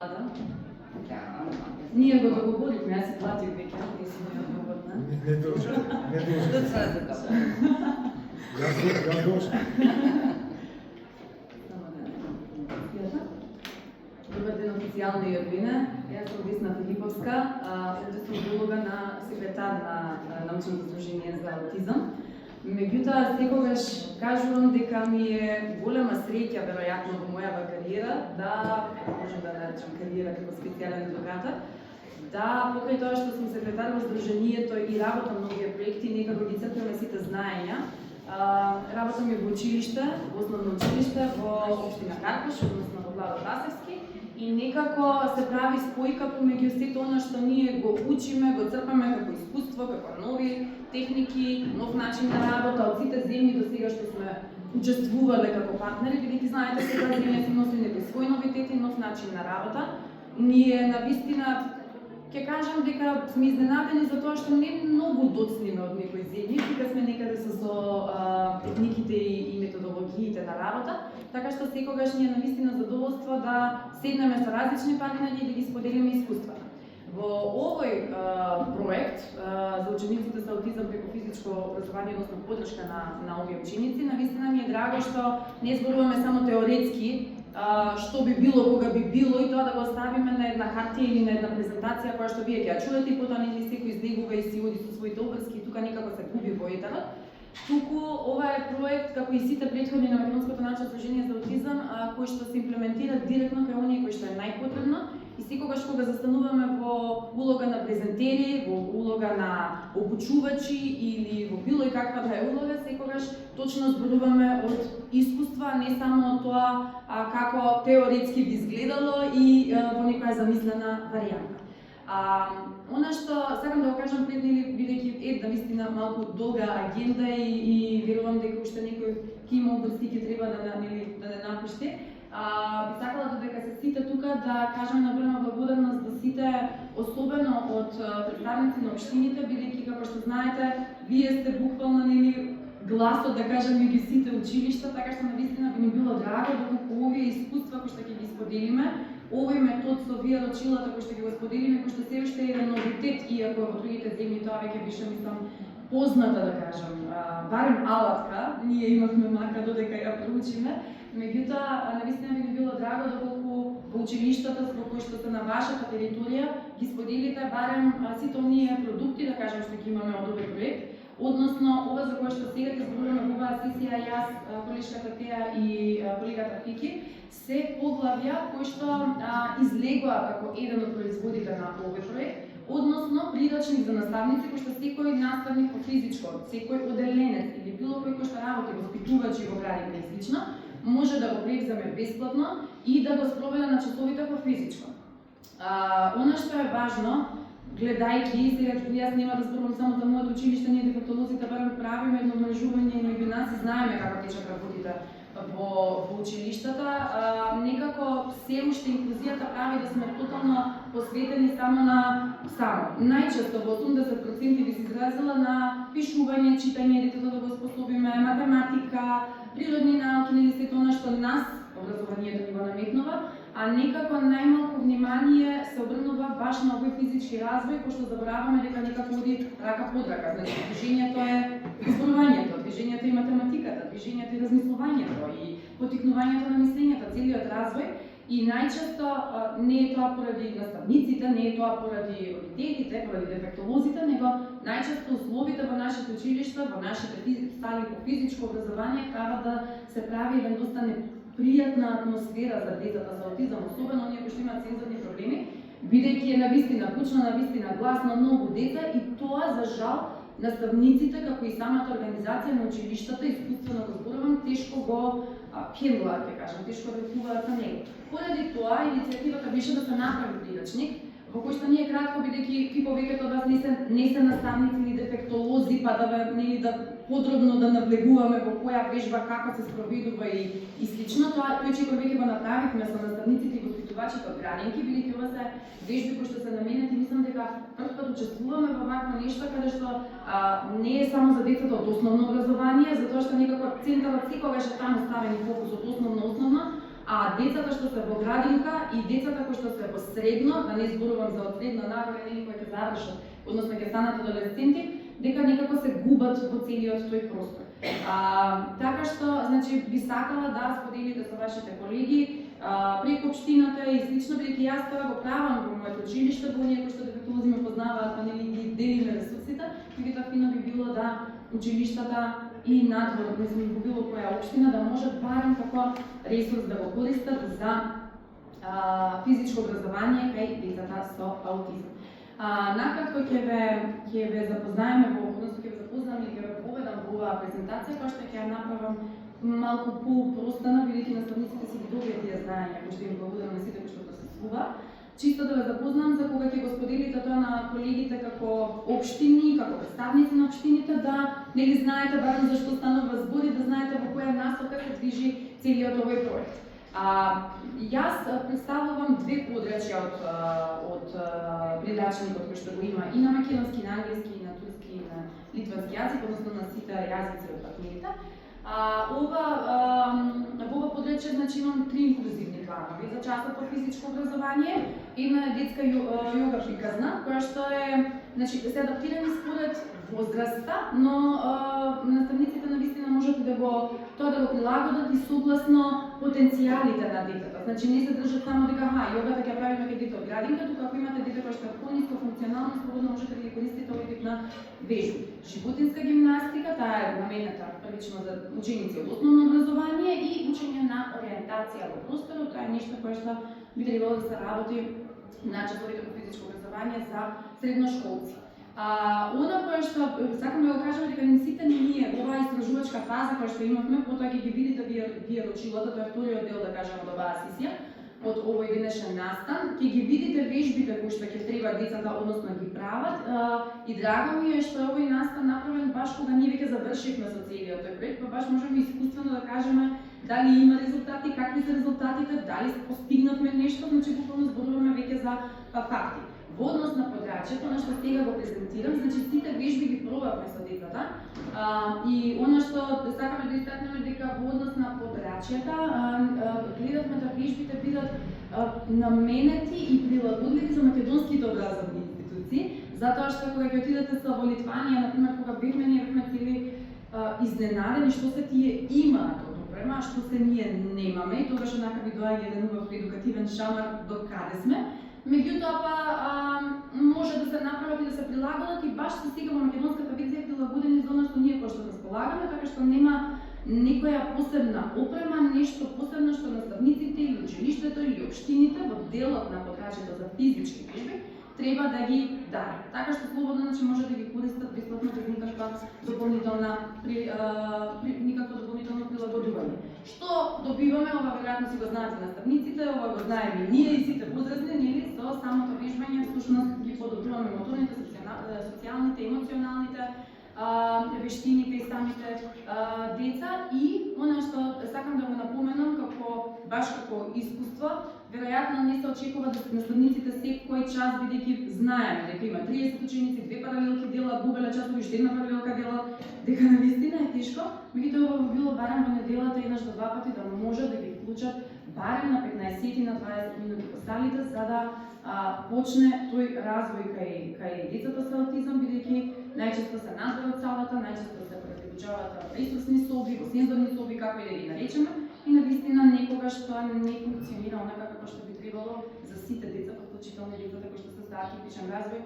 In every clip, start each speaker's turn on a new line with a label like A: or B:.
A: Да.
B: Ние го договоривме, јас си платив веќе, не си неодговорна.
C: Не должи. Јас дошли.
B: Добар ден, официјално Јорвина. Јас сум Весна Филиповска, овде сум улога на секретар на Научното здружение за аутизам. Меѓутоа, секогаш кажувам дека ми е голема среќа, веројатно, во мојава кариера, да, можам да наречам кариера како специјален едукатор, да, покрај тоа што сум секретар во здруженијето и работам на овие проекти, некако ги црпиме сите знаења. Работам и во училиште, во основно училиште во општина Карпош, односно во Владо Тасевски, и некако се прави спојка помеѓу сето она што ние го учиме, го црпаме како искуство, како нови техники, нов начин на работа од сите земји до сега што сме учествувале како партнери, бидејќи знаете секоја земја си носи некои своји новитети, нов начин на работа. Ние навистина ќе кажам дека сме изненадени за тоа што не многу доцниме од некои земји, дека сме некаде со техниките и методологиите на работа, така што секогаш ни е навистина задоволство да седнеме со различни партнери и да ги споделиме искуства. Во овој проект за учениците со аутизам преку физичко образование, односно подршка на овие ученици, навистина ми е драго што не зборуваме само теоретски што би било, кога би било, и тоа да го оставиме на една хартија или на една презентација која што вие ќе ја чуете и потоа нели секој излегува и си оди со своите обврски и тука некако се губи во етерот. Туку ова е проект, како и сите претходни на Македонското научно здружение за аутизам, кој што се имплементира директно кај оние кои што е најпотребно, и секогаш кога застануваме во улога на презентери, во улога на обучувачи или во било и каква да е улога, секогаш точно зборуваме од искуства, не само од тоа како теоретски би изгледало и во некоја замислена варијанта. Она што сакам да го кажам пред нели, бидејќи навистина малку долга агенда и верувам дека уште некој ќе има обврски ќе треба да не напушти. Би сакала додека се сите тука да кажам една голема благодарност за сите, особено од представници на општините, бидејќи како што знаете, вие сте буквално нели гласот, да кажам, меѓу сите училишта, така што навистина би ни било драго доколку овие искуства кои што ќе ги споделиме, овој метод со вие рочилата кои што ги го споделиме, кои што се уште е еден новитет, иако во другите земји тоа веќе беше, мислам, позната, да кажам, барем алатка, ние имавме мака додека ја проучиме, меѓутоа, навистина би било драго доколку во училиштата во кои што се на вашата територија ги споделите барем сите оние продукти, да кажам, што ќе имаме од овој проект, односно ова за кое што сега ќе зборуваме во оваа сесија јас, колешката Теа и колегата Фики, се поглавја кои што излегоа како еден од производите на овој проект, односно прирачник за наставници кој што секој наставник по физичко, секој оделенец или било кој кој што работи воспитувачи во градите и слично, може да го превземе бесплатно и да го спроведе на часовите по физичко. Она што е важно, гледајќи, сега јас нема да зборувам само за моето училиште, ние дефектолозите барем правиме едно мрежување меѓу нас и знаеме како течат работите во училиштата, некако се уште инклузијата прави да сме тотално посветени само на најчесто во 80% би се изразила на пишување, читање, детето да го способиме, математика, природни науки, нели сето она што нас образованието ни го наметнува, а некако најмалку внимание се обрнува баш на овој физички развој, кој што забораваме дека некако оди рака под рака. Значи, движењето е зборувањето, движењето и математиката, движењето и размислувањето и потикнувањето на мислењето, целиот развој. И најчесто не е тоа поради наставниците, не е тоа поради родителите, поради дефектолозите, него најчесто условите во нашите училишта, во нашите стали по физичко образование треба да се прави еден доста пријатна атмосфера за децата со аутизам, особено оние кои што имаат сензорни проблеми, бидејќи е навистина кучно, навистина гласно многу деца и тоа за жал наставниците како и самата организација на училиштата, искуствено го зборувам, тешко го хендлаат, ќе кажам, тешко рекуваат на него. Поради тоа иницијативата беше да се направи прирачник во кој што ние кратко, бидејќи повеќето од вас не се наставници или дефектолози, па да подробно да навлегуваме во која вежба како се спроведува и слично, тој че веќе го направивме со наставниците и воспитувачите од градинки, бидејќи ова се вежби кои што се наменети, мислам дека прв пат учествуваме во вакво нешто каде што не е само за децата од основно образование, затоа што некако центарот секогаш е таму ставен и фокусот основно, а децата што се во градинка и децата кои што се во средно, да не зборувам за од средно нагоре, нели кои ќе завршат, односно ќе станат адолесценти, дека некако се губат во целиот тој простор. Така што, значи, би сакала да споделите со вашите колеги преку општината и слично, бидејќи јас тоа го правам во моето училиште, во оние кои што дефектолози ме познаваат, па нели ги делиме ресурсите, меѓутоа фино би било да училиштата и надвор, мислам, во било која општина да можат барем како ресурс да го користат за физичко образование кај децата со аутизам. Накратко ќе ве запознаеме во, односно ќе ве запознам и ќе ве поведам во оваа презентација, која што ќе ја направам малку по-простана, бидејќи наставниците си ги добија тие знаења, кои што им благодарам на сите кои што присуствуваа. Чисто да ве запознам за кога ќе го споделите тоа на колегите како општини, како представници на општините, да нели знаете барем за што станува збор и да знаете во која насока се движи целиот овој проект. Јас представувам две подрачја од прилачникот кој што го има и на македонски, и на англиски, и на турски, и на литвански јазик, односно на сите јазици од партнерите. Во ова подрачје, значи, имам 3 инклузивни планови за часот по физичко образование. Една е детска јога приказна, која што е, значи, се адаптирани според возраста, но наставниците навистина можат да го прилагодат и согласно потенцијалите на детето. Значи не се држат само дека јогата ќе правиме кај дете од градинка, туку ако имате дете кој што е пониско функционално, слободно можете да ги користите овој тип на вежби. Животинска гимнастика, таа е наменета првично за ученици од основно образование и учење на ориентација во просторот, тоа е нешто кое што би требало да се работи на часовите по физичко образование за средношколци. Она кое што сакам да го кажам дека сите ние во оваа истражувачка фаза која што имавме, потоа ќе ги видите вие рочилата, тоа е вториот дел да кажам од оваа сесија, од овој денешен настан, ќе ги видите вежбите кои што ќе треба децата, односно ги прават, и драго ми е што овој настан направен баш кога ние веќе завршивме со целиот тој проект, па баш можеме искуствено да кажеме дали има резултати, какви се резултатите, дали постигнавме нешто, значи буквално зборуваме веќе за факти. Во однос на подрачјето, на што сега го презентирам, значи сите вежби ги пробавме со децата и она што сакаме да истакнеме дека во однос на подрачјата гледавме да вежбите бидат наменети и прилагодливи за македонските образовни институции, затоа што кога ќе отидете во Литванија, например, кога бевме цели изненадени што се тие имаат од опрема, што се ние немаме и тогаш онака ви доаѓа еден убав едукативен шамар до каде сме. Меѓутоа може да се направат и да се прилагодат и баш се сега во македонската визија прилагодени за она што ние кој што располагаме, така што нема некоја посебна опрема, нешто посебно што наставниците или училиштето или општините во делот на подрачјето за физички вежби треба да ги даде. Така што слободно значи може да ги користат бесплатно без никакво дополнително прилагодување. Што добиваме, ова веројатно си го знаете наставниците, ова го знаеме и ние и сите возрастни, нели, со самото вежбање всушност ги подобруваме моторните, социјалните, емоционалните вештините и самите деца и она што сакам да го напоменам како баш како искуство, веројатно не се очекува да наставниците секој час бидејќи знаеме дека има 30 ученици, 2 паралелки делат, губеле часови, уште една паралелка делат, дека навистина е тешко, меѓутоа ова би било барем во неделата еднаш до 2 пати да може да ги вклучат барем на 15 на 20 минути по салите за да почне тој развој кај децата со аутизам, бидејќи најчесто се надвор од салата, најчесто се препорачуваат ресурсни соби, сензорни соби, како и да ги наречеме, и навистина некогаш тоа не функционира онака како што би требало за сите деца, вклучително децата кои што се ставаат типичен развој,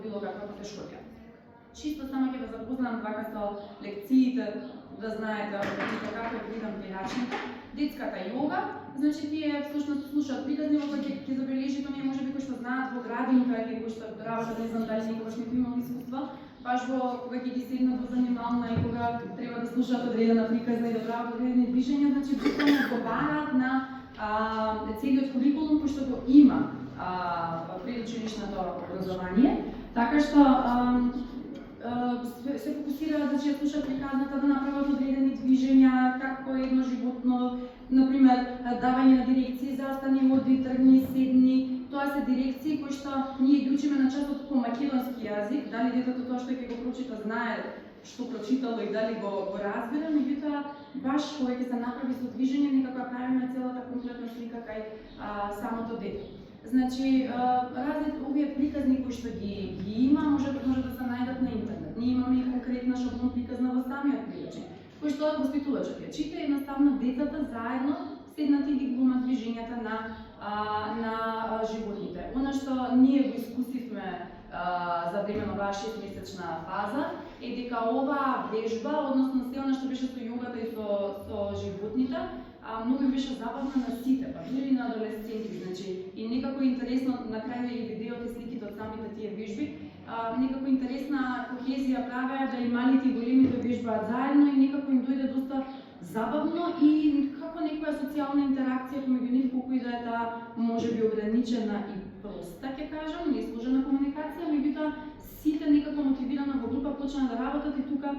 B: било каква потешкотија. Чисто само ќе ве запознам вака со лекциите, да знаете како е гледам прилачник. Детската јога, значи тие всушност слушаат приказни, кога ќе забележите оние можеби кои што знаат во градинка или кои што работат, не знам дали некогаш некој имал искуство, баш кога ќе ги седнат во занимална и кога треба да слушаат одредена приказна и да прават одредени движења, значи буквално одговараат на целиот курикулум кој што го има предучилишното образование, така што се фокусираат, значи ја слушаат приказната да направат одредени движења, како едно животно, например, давање на дирекции за стани, оди, тргни, седни. Тоа се дирекции кои што ние ги учиме на часот по македонски јазик, дали детето тоа што ќе го прочита знае што прочитало и дали го разбира, меѓутоа баш кога ќе се направи содржање некако ја правиме целата комплетна слика кај самото дете. Значи, овие приказни кои што ги има, може да се најдат на интернет. Ние имаме и конкретна шаблон приказна во самиот приучник, кој што воспитувачот ја чита и едноставно децата заедно седнати ги глумат движењата на животните. Она што ние го искусивме за време на оваа 6-месечна фаза е дека оваа вежба, односно се она што беше со јогата и со животните, многу беше забавна на сите, па дури на адолесценти, значи и некако интересно на крај и видеото и сликите од самите тие вежби, некако интересна кохезија правеа да и малите и големите вежбаат заедно и некако им дојде доста забавно и како некоја социјална интеракција помеѓу нив, колку и да е таа можеби ограничена и проста, ќе кажам, несложена комуникација, меѓутоа сите некако мотивирано во група почнаа да работат и тука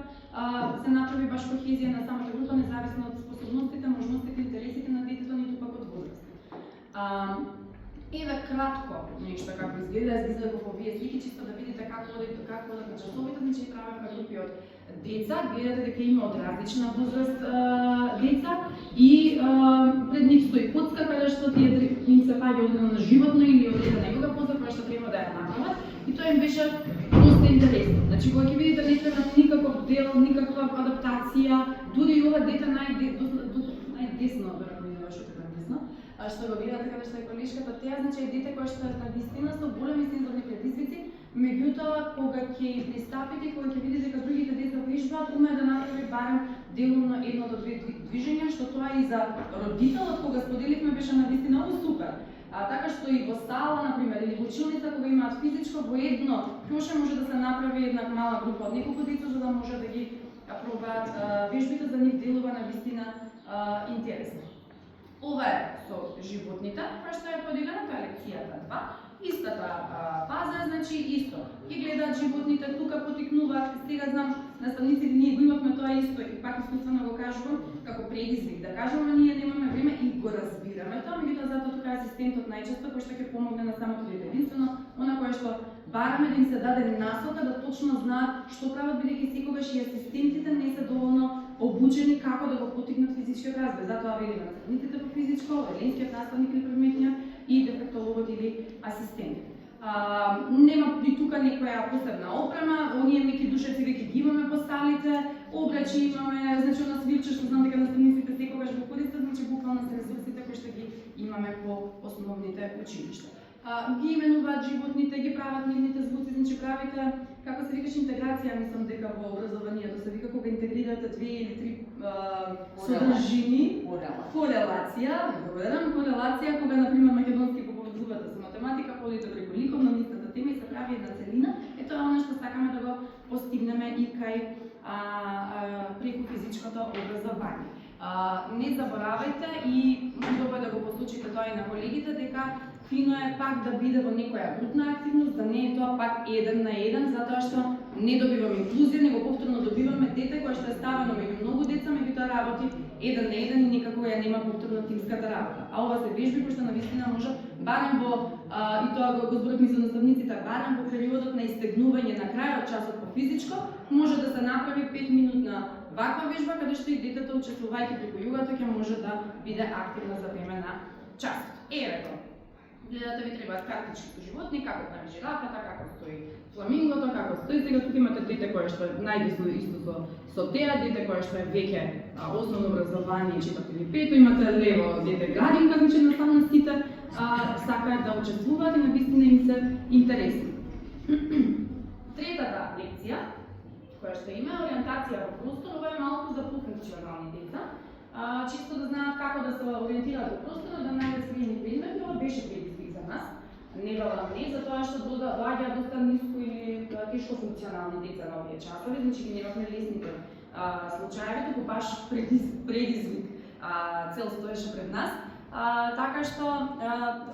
B: се направи баш кохезија на самата група, независно од способностите, можностите, интересите на детето, ниту пак од возраст. Еве кратко нешто како изгледа, јас ги извадив овие слики чисто да видите како одат часовите, значи правевме групи од деца, гледате дека има од различна возраст деца и пред нив стои коцка каде што тие им се паѓа одредено животно или одредена некога поза која што треба да ја направат и тоа им беше доста интересно. Значи кога ќе видите не треба никаков дел, никаква адаптација, дури и ова дете најдесно, веројатно не беше така десно, што го гледате каде што е колешката, теа значи е дете кој што е навистина со големи сензорни предизвици, меѓутоа кога ќе пристапите, кога ќе видите дека другите деца вежбаат, уме да направи барем делумно 1 до 2 движења, што тоа и за родителот кога споделивме беше навистина многу супер. Така што и во сала, например, или во училница, кога имаат физичко, во едно кјоше може да се направи една мала група од неколку деца, за да може да ги пробаат вежбите, за нив делува навистина интересно. Ова е со животните, која што е поделена, тоа е лекцијата 2. Истата фаза, значи исто. Ги гледаат животните, тука потикнуваат, сега знам, наставниците ние го имавме тоа исто и пак искуствено го кажувам, како предизвик да кажуваме, ние немаме време и го разбираме тоа, меѓутоа затоа тука е асистентот најчесто кој што ќе помогне на самото дете. Единствено, она кое што бараме да им се даде насока да точно знаат што прават, бидејќи секогаш и асистентите не се доволно обучени како да го потикнат физичкиот развој. Затоа велиме наставниците по физичко, еленскиот наставник или предметниот и дефектологот или асистент. Нема и тука некоја посебна опрема, оние меки душеци веќе ги имаме по салите, обрачи имаме, значи на свирче што знам дека наставниците секогаш го користат, значи буквално се ресурсите кои што ги имаме по основните училишта. Ги именуваат животните, ги прават нивните звуци, значи правите, како се викаш, интеграција, мислам дека во образованието се вика кога интегрирате 2 или 3 содржини, корелација, кога например македонски го поврзувате со математика, ходите преку ликовна нистата тема и се прави една целина, е тоа она што сакаме да го постигнеме и кај преку физичкото образование. Не заборавајте и добро да го посочите тоа и на колегите дека фино е пак да биде во некоја групна активност, да не е тоа пак 1 на 1, затоа што не добиваме инклузија, него повторно добиваме дете кое што е ставено меѓу многу деца, меѓутоа работи 1 на 1 и никако ја нема повторно тимската работа. А ова се вежби кои што навистина може барем во и тоа го зборувавме со наставниците, барем во периодот на истегнување на крајот часот по физичко, може да се направи 5-минутна ваква вежба каде што и детето учествувајќи преку јогата ќе може да биде активно за време на часот. Еве тоа. Гледате, ви требаат картички со животни, како прави жирафата, како стои фламингото, како стои. Сега тука имате дете кое што е најдесно исто со теа, дете кое што е веќе основно образование 4 или 5, имате лево дете градинка, значи наставно сите сакаат да учествуваат и навистина им се интересни. Третата лекција, која што има ориентација во простор, ова е малку за пофункционални деца. Чисто да знаат како да се ориентираат во просторот, да најдат својни предмети, ова беше предизвик за нас. Не велам не, затоа што доаѓа доста ниско или тешко функционални деца на овие часови, значи ги немавме лесните случаи, туку баш предизвик цел стоеше пред нас. така што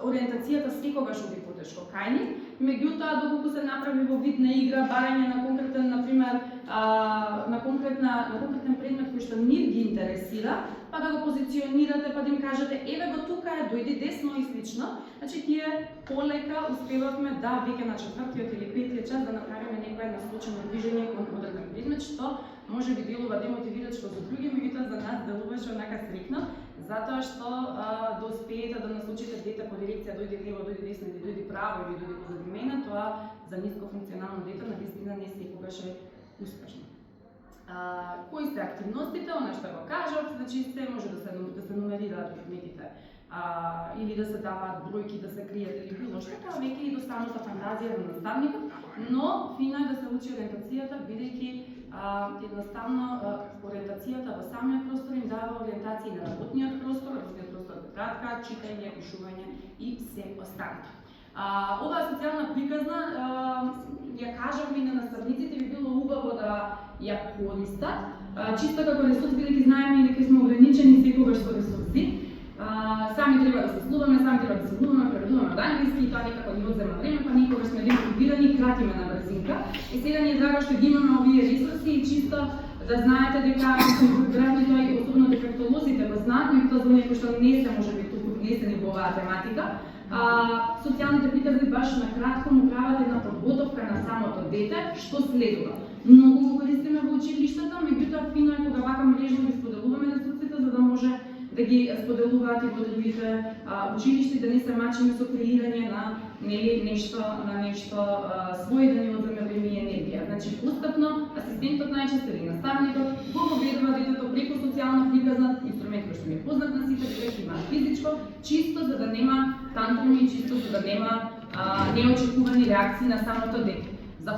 B: ориентацијата секогаш оди потешко кај нив, меѓутоа доколку се направи во вид на игра, барање на конкретен, например, на конкретен предмет кој што нив ги интересира, па да го позиционирате, па да им кажете еве го тука е, дојди десно и слично, значи тие полека успевавме да веќе на 4-тиот или 5-тиот час да направиме некое насочено движење кон одреден предмет, што може би делува демотивирачко за други, меѓутоа за нас делуваше онака стрикно, затоа што да успеете да насочите дете по дирекција дојди лево, дојди десно или дојди право или дојди позади мене, тоа за нискофункционално дете навистина не секогаш е успешно. Кои се активностите, она што го кажав, значи се може да се нумерираат предметите или да се даваат бројки, да се кријат или било што, тоа веќе и до самата фантазија на наставникот, но фино е да се учи ориентацијата, бидејќи едноставно ориентацијата во самиот простор им дава ориентација на работниот простор кратка, читање, пишување и се останато. Оваа социјална приказна, ја кажавме и на наставниците, би било убаво да ја користат, чисто како ресурс, бидејќи знаеме и дека сме ограничени секогаш со ресурси. Сами треба да се слуваме, сами треба да се слуваме, преведуваме од англиски и тоа некако ни одзема време, па никогаш сме демотивирани, кратиме на брзинка. И сега ни е драго што ги имаме овие ресурси и чисто да знаете дека веројатно тоа и особено дефектолозите го знаат, меѓутоа за некои што не се можеби туку внесени во оваа тематика. Социјалните приказни баш на кратко му прават една подготовка на самото дете, што следува. Многу го користиме во училиштата, меѓутоа фино е кога вака мрежно ги споделуваме ресурсите за да може да ги споделуваат и во другите училишта, да не се мачиме со креирање на нешто свој да ни одземе време и енергија. Значи постапно асистентот најчесто или наставникот го воведува детето преку социјална приказна, инструмент кој што ми е познат на сите, дека има физичко, чисто за да нема тантруми, чисто за да нема неочекувани реакции на самото дете. За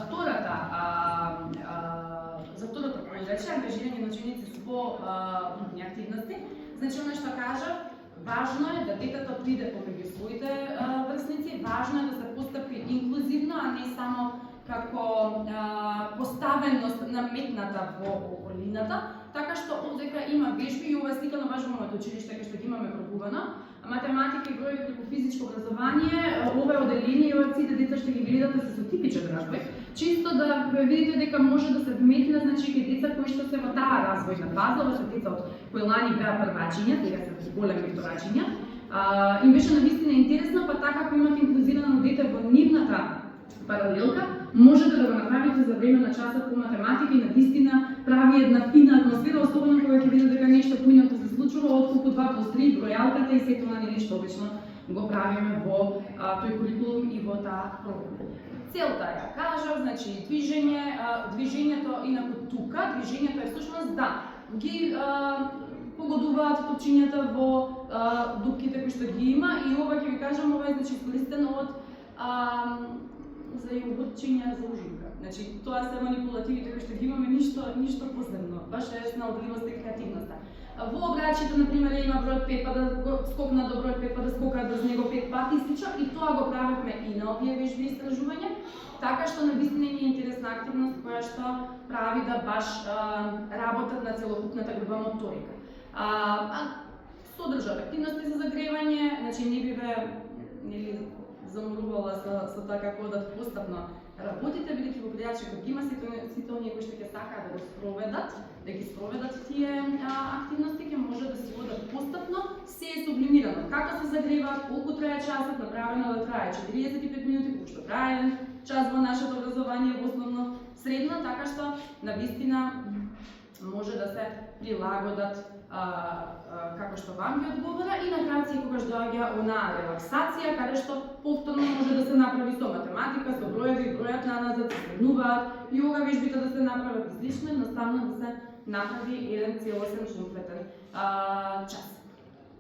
B: второто подрече, ангажирање на ученици со групни активности, значи она што кажав, важно е да детето приде помеѓу своите врсници, важно е да се постапи инклузивно, а не само како поставеност наметната во околината, така што овдека има вежби и ова е сликано баш во моето училиште кај што ги имаме пробувано. Математика и бројови преку физичко образование, ова е оделение и ова сите деца што ги гледате се со типичен развој, чисто да видите дека може да се вметне, значи кај деца кои што се во таа развојна фаза, ова се деца од кои лани беа првачиња, сега се големи вторачиња, им беше навистина интересно, па така ако имате инклузирано дете во нивната паралелка, можете да го направите за време на часот по математика и навистина прави една фина атмосфера, особено кога ќе видите дека нешто поинато се случува, отколку 2+3 бројалката и сето на нешто обично го правиме во тој курикулум и во таа програма. Целта ја кажав, значи движењето инаку тука, движењето е всушност да ги погодуваат точињата во дупките кои што ги има и ова ќе ви кажам, ова е значи искористено од за јогуртчиња за ужинка. Значи тоа се манипулативите кои што ги имаме, ништо посебно, баш е снаодливост и креативноста. Во обрачето например има број 5 па да го скокнат до број 5 па да скокаат без него 5 пати и слично, и тоа го правевме и на овие вежби и истражувања, така што навистина е интересна активност која што прави да баш работат на целокупната груба моторика. Содржат активности за загревање, значи не биве заморувала со тоа како да постапно работите, бидејќи во пријачекот има сите оние кои што ќе сакаат да ги спроведат тие активности, ќе може да се одат постапно, се е сублимирано. Како се загреваат, колку трае часот, направено да трае 45 минути, колку што трае час во нашето образование, во основно средно, така што навистина може да се прилагодат како што вам ви одговара и на крај секогаш доаѓа онаа релаксација каде што повторно може да се направи со математика, со броеви, бројат наназад, се сменуваат, јога вежбите да се направат излично, едноставно да се направи еден целосен комплетен час.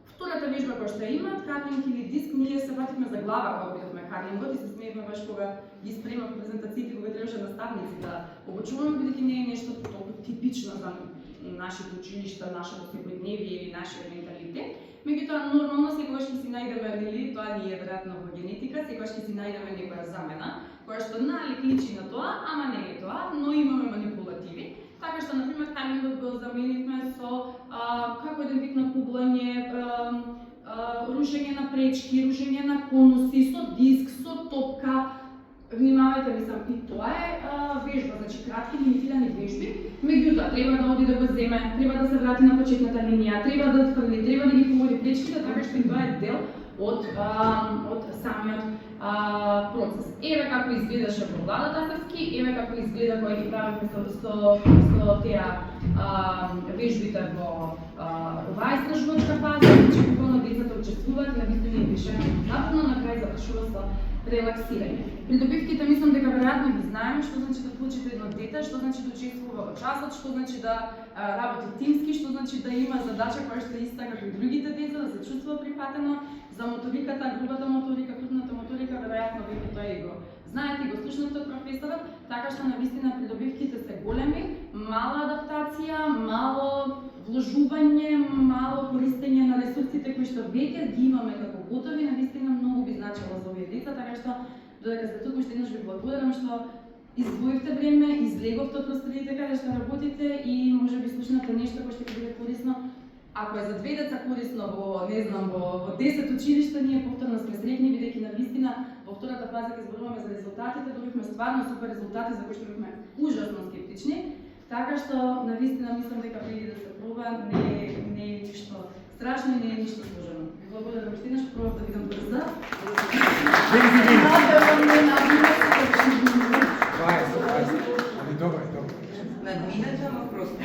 B: Втората вежба која што имаат, карлинг или диск, ние се фативме за глава кога видовме карлингот и се смеевме баш кога ги спремав презентациите, кога требаше наставници да обучуваме, бидејќи не е нешто толку типично за нашите училишта, нашето секојдневие или нашиот менталитет. Меѓутоа нормално секогаш ќе си најдеме, или тоа ни е веројатно во генетика, секогаш ќе си најдеме некоја замена, која што налик личи на тоа, ама не е тоа, но имаме манипулативи. Така што, например, карлингот го заменивме со како еден вид на куглање,
A: рушење на пречки, рушење на конуси, со диск, со топка. Внимавајте, мислам, и тоа е вежба, значи кратки лимитирани вежби, меѓутоа треба да оди да го земе, треба да се врати на почетната линија, треба да фрли, треба да ги поводи плечките, така што и тоа е дел од самиот процес. Еве како изгледаше во владата Српски, еве како изгледа кога ги правиме со теа вежбите во оваа истражувачка фаза, значи буквално децата учествуваат и навистина им беше напорно, на крај завршува со релаксирање. Придобивките мислам дека веројатно ги знаеме, што значи да вклучите едно дете, што значи да учествува во часот, што значи да работи тимски, што значи да има задача која што е иста како и другите деца, да се чувствува прифатено. За моториката, грубата моторика, крупната моторика, веројатно веќе тоа и го знаете и го слушнате од професорот, така што навистина придобивките се големи, мала адаптација, мало вложување, мало користење на ресурсите кои што веќе ги имаме како готови, навистина многу би значило за овие деца, така што додека сте туку уште еднаш ви благодарам што издвоивте време, излеговте од просториите каде што работите и можеби слушнате нешто кое што ќе биде корисно. Ако е за две деца корисно во, не знам, во 10 училишта, ние повторно сме среќни, бидејќи навистина во втората фаза ќе зборуваме за резултатите, добивме стварно супер резултати за кои што бевме ужасно скептични, така што навистина мислам дека преди да се проба не е ништо страшно и не е ништо сложено. Благодарам уште еднаш, пробав да видам брза.
C: Добро.
D: Надминато, ама просто.